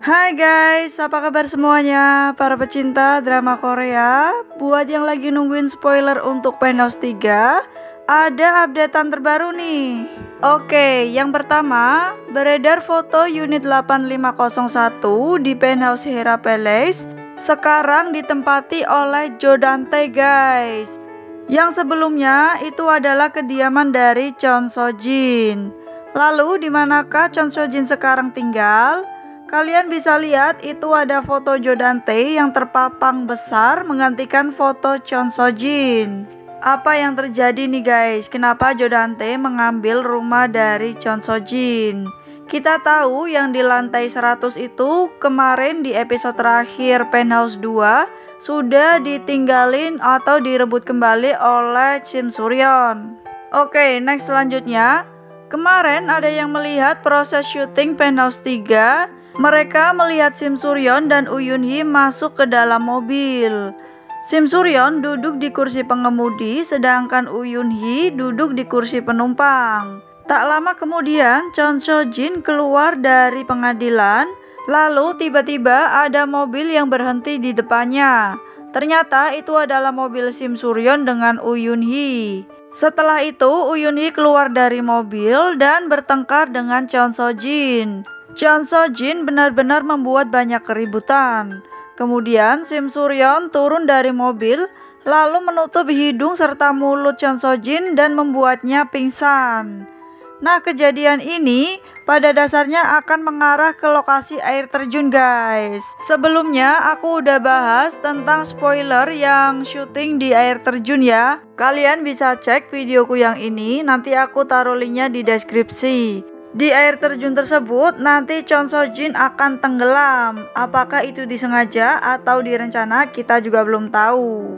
Hai guys, apa kabar semuanya? Para pecinta drama Korea, buat yang lagi nungguin spoiler untuk Penthouse 3, ada updatean terbaru nih. Oke, yang pertama, beredar foto unit 8501 di Penthouse Hera Palace sekarang ditempati oleh Jo Dante guys. Yang sebelumnya itu adalah kediaman dari Chon So Jin. Lalu di manakah Chon So Jin sekarang tinggal? Kalian bisa lihat itu ada foto Jo Dante yang terpapang besar menggantikan foto Chon So Jin. Apa yang terjadi nih guys? Kenapa Jo Dante mengambil rumah dari Chon So Jin? Kita tahu yang di lantai 100 itu kemarin di episode terakhir Penthouse 2 sudah ditinggalin atau direbut kembali oleh Shim Suryeon. Oke, next selanjutnya. Kemarin ada yang melihat proses syuting Penthouse 3. Mereka melihat Shim Suryeon dan Woo Yoon Hee masuk ke dalam mobil. Shim Suryeon duduk di kursi pengemudi, sedangkan Woo Yoon Hee duduk di kursi penumpang. Tak lama kemudian, Chon So Jin keluar dari pengadilan, lalu tiba-tiba ada mobil yang berhenti di depannya. Ternyata itu adalah mobil Shim Suryeon dengan Woo Yoon Hee. Setelah itu, Woo Yoon Hee keluar dari mobil dan bertengkar dengan Chon So Jin. Chon So Jin benar-benar membuat banyak keributan. Kemudian Shim Suryeon turun dari mobil, lalu menutup hidung serta mulut Chon So Jin dan membuatnya pingsan. Nah, kejadian ini pada dasarnya akan mengarah ke lokasi air terjun guys. Sebelumnya aku udah bahas tentang spoiler yang syuting di air terjun ya. Kalian bisa cek videoku yang ini, nanti aku taruh linknya di deskripsi. Di air terjun tersebut nanti Chon So Jin akan tenggelam. Apakah itu disengaja atau direncana, kita juga belum tahu.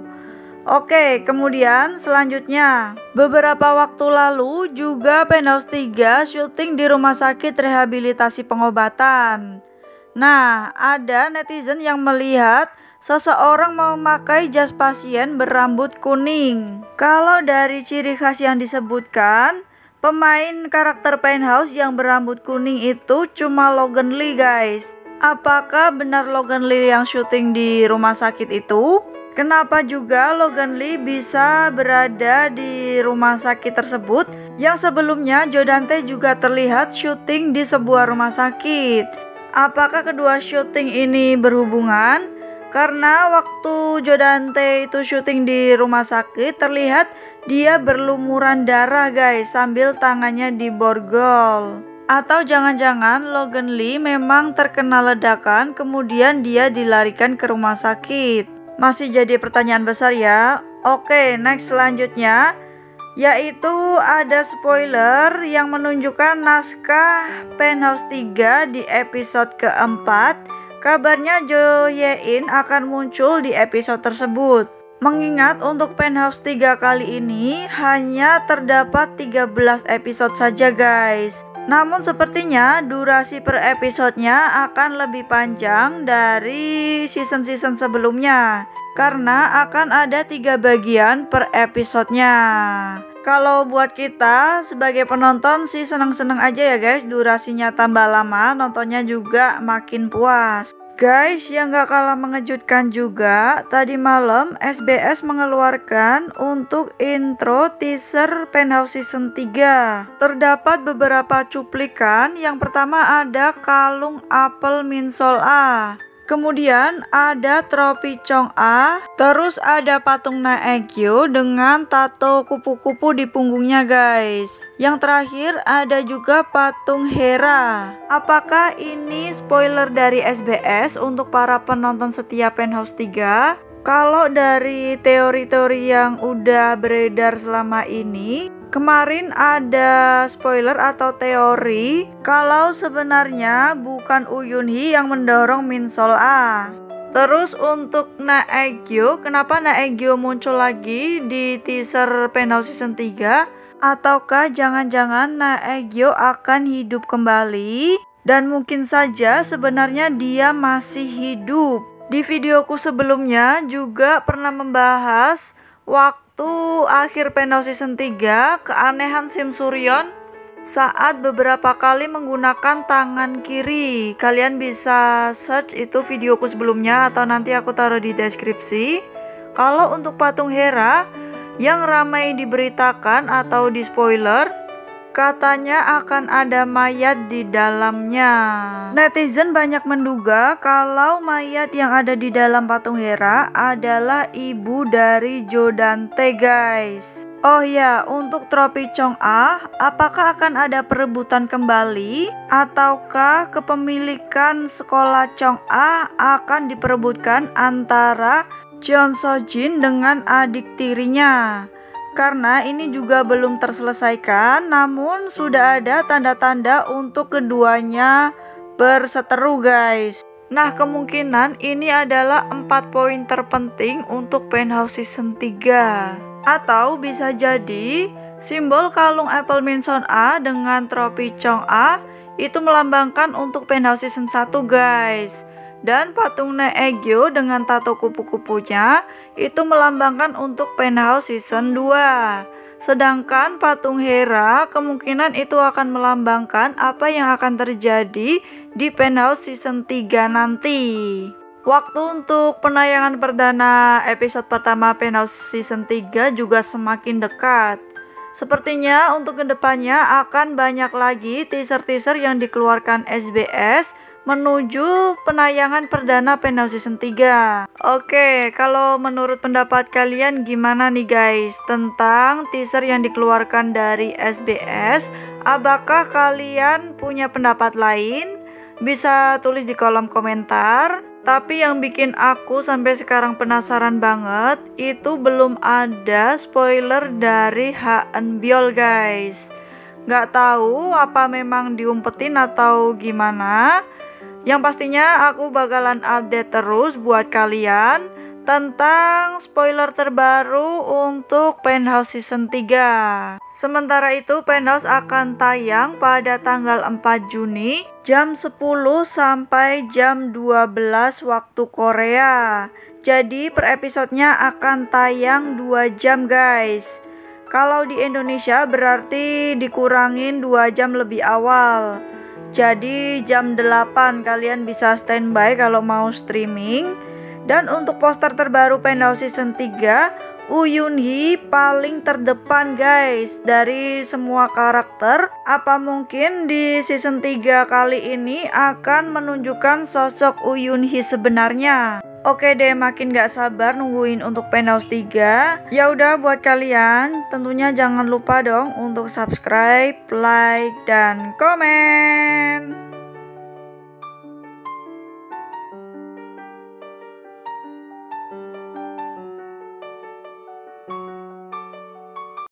Oke, kemudian selanjutnya, beberapa waktu lalu juga Penthouse 3 syuting di rumah sakit rehabilitasi pengobatan. Nah, ada netizen yang melihat seseorang memakai jas pasien berambut kuning. Kalau dari ciri khas yang disebutkan, pemain karakter Penthouse yang berambut kuning itu cuma Logan Lee guys. Apakah benar Logan Lee yang syuting di rumah sakit itu? Kenapa juga Logan Lee bisa berada di rumah sakit tersebut yang sebelumnya Jo Dante juga terlihat syuting di sebuah rumah sakit? Apakah kedua syuting ini berhubungan? Karena waktu Jo Dante itu syuting di rumah sakit terlihat dia berlumuran darah guys sambil tangannya diborgol. Atau jangan-jangan Logan Lee memang terkena ledakan kemudian dia dilarikan ke rumah sakit? Masih jadi pertanyaan besar ya. Oke, next selanjutnya yaitu ada spoiler yang menunjukkan naskah Penthouse 3 di episode keempat. Kabarnya Jo Ye-in akan muncul di episode tersebut. Mengingat untuk Penthouse 3 kali ini hanya terdapat 13 episode saja guys. Namun sepertinya durasi per episodenya akan lebih panjang dari season-season sebelumnya. Karena akan ada 3 bagian per episodenya. Kalau buat kita sebagai penonton sih seneng-seneng aja ya guys. Durasinya tambah lama, nontonnya juga makin puas. Guys, yang gak kalah mengejutkan juga, tadi malam SBS mengeluarkan untuk intro teaser Penthouse Season 3. Terdapat beberapa cuplikan, yang pertama ada kalung apel Minsol A. Kemudian ada tropi Chong A, terus ada patung Naekyo dengan tato kupu-kupu di punggungnya guys. Yang terakhir ada juga patung Hera. Apakah ini spoiler dari SBS untuk para penonton setia Penthouse 3? Kalau dari teori-teori yang udah beredar selama ini, kemarin ada spoiler atau teori kalau sebenarnya bukan Woo Yoon Hee yang mendorong Minsol A. Terus untuk Naekyo, kenapa Naekyo muncul lagi di teaser Penthouse Season 3? Ataukah jangan-jangan Naekyo akan hidup kembali? Dan mungkin saja sebenarnya dia masih hidup. Di videoku sebelumnya juga pernah membahas waktu akhir Penthouse Season 3 keanehan Shim Suryeon saat beberapa kali menggunakan tangan kiri. Kalian bisa search itu videoku sebelumnya atau nanti aku taruh di deskripsi. Kalau untuk patung Hera yang ramai diberitakan atau di spoiler, katanya akan ada mayat di dalamnya. Netizen banyak menduga kalau mayat yang ada di dalam patung Hera adalah ibu dari Jodante, guys. Oh ya, untuk trofi Chong-ah, apakah akan ada perebutan kembali ataukah kepemilikan sekolah Chong-ah akan diperebutkan antara Jeon So-jin dengan adik tirinya? Karena ini juga belum terselesaikan, namun sudah ada tanda-tanda untuk keduanya berseteru, guys. Nah, kemungkinan ini adalah 4 poin terpenting untuk Penthouse Season 3. Atau bisa jadi simbol kalung Apple Mansion A dengan trofi Chong-ah itu melambangkan untuk Penthouse Season 1, guys. Dan patung Naegyo dengan tato kupu-kupunya itu melambangkan untuk Penthouse Season 2. Sedangkan patung Hera kemungkinan itu akan melambangkan apa yang akan terjadi di Penthouse Season 3 nanti. Waktu untuk penayangan perdana episode pertama Penthouse Season 3 juga semakin dekat. Sepertinya untuk kedepannya akan banyak lagi teaser-teaser yang dikeluarkan SBS menuju penayangan perdana Penthouse Season 3. Oke, kalau menurut pendapat kalian gimana nih guys tentang teaser yang dikeluarkan dari SBS? Apakah kalian punya pendapat lain? Bisa tulis di kolom komentar. Tapi yang bikin aku sampai sekarang penasaran banget, itu belum ada spoiler dari Ha-eun-byul, guys. Nggak tahu apa memang diumpetin atau gimana. Yang pastinya aku bakalan update terus buat kalian tentang spoiler terbaru untuk Penthouse Season 3. Sementara itu Penthouse akan tayang pada tanggal 4 Juni jam 10 sampai jam 12 waktu Korea. Jadi per episodenya akan tayang 2 jam, guys. Kalau di Indonesia berarti dikurangin 2 jam lebih awal. Jadi jam 8 kalian bisa standby kalau mau streaming. Dan untuk poster terbaru Penthouse Season 3, Woo Yoon-hee paling terdepan, guys, dari semua karakter. Apa mungkin di season 3 kali ini akan menunjukkan sosok Woo Yoon-hee sebenarnya? Oke deh, makin gak sabar nungguin untuk Penthouse 3. Ya udah, buat kalian tentunya jangan lupa dong untuk subscribe, like, dan komen.